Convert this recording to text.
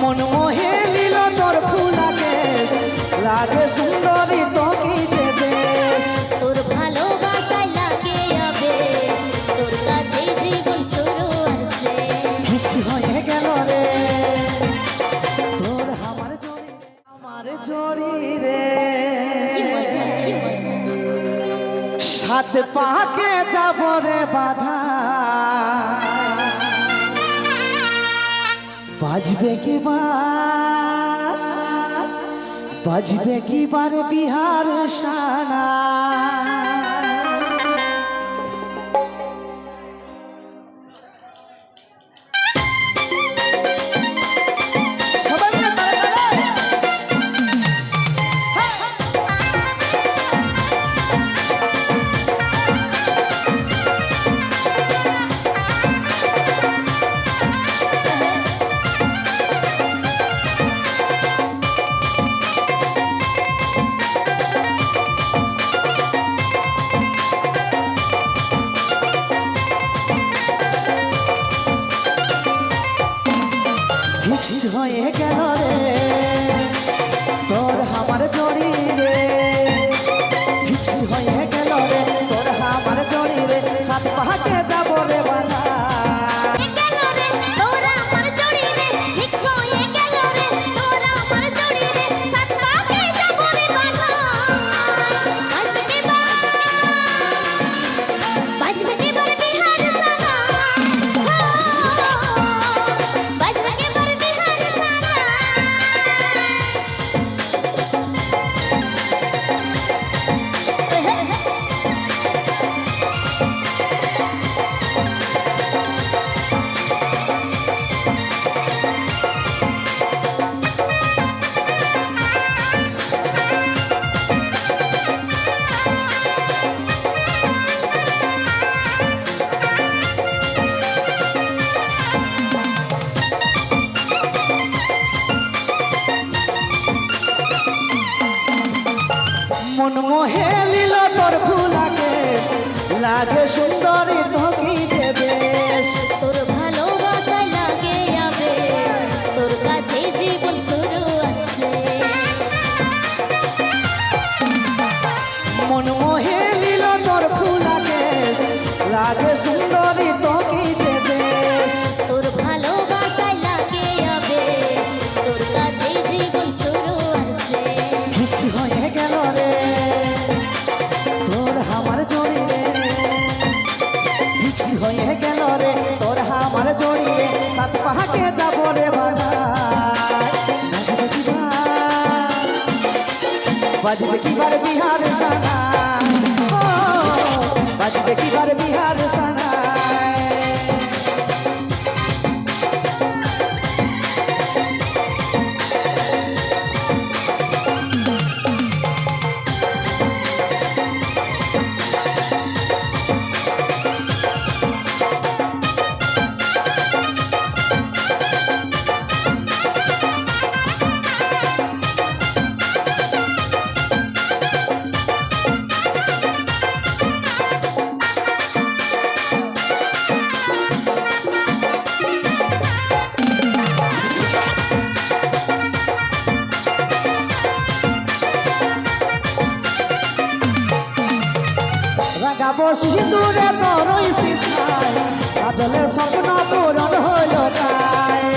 মন মোহে লীল তোর ফুলাকে লাগে সুন্দরী তো কি যে বেশ তোর ভালোবাসায় লাগে আবেশ তোর কাছে জীবন শুরু আছে ফিক্স হয়ে গেল রে তোর আমার জড়ি রে সাত পাকে যাব রে বাধা বাজবে কি বার বিহার শানা ফিক্স হয়ে গেল রে তোর আমার জড়ি রে ফিক্স হয়ে গেল রে তোর আমার জড়ি রে সাত পাহাড়ে যাব রে বাধা মন মোহে লীল তোর ফুলাকে লাগে সুন্দরী ধকি দেবেশ তোর ভালোবাসায় লাগে আবেশ তোর কাছে জীবন শুরু আছে মন মোহে লীল তোর ফুলাকে লাগে সুন্দরী ধকি দেবেশ তোর ভালোবাসায় লাগে আবেশ তোর কাছে জীবন শুরু আছে ফিক্স হয়ে গেল রে তোর আমার জড়ি রে ফিক্স হয়ে গেল রে তোর আমার জড়ি রে সাত পাহাড়ে যাব রে বাজবে কি বার বিহার সানা বাজবে কি বার বিহার সানা গাবো সিঁদুরে তোরই শিখায় কাজলের স্বপ্ন পূরণ হইল তাই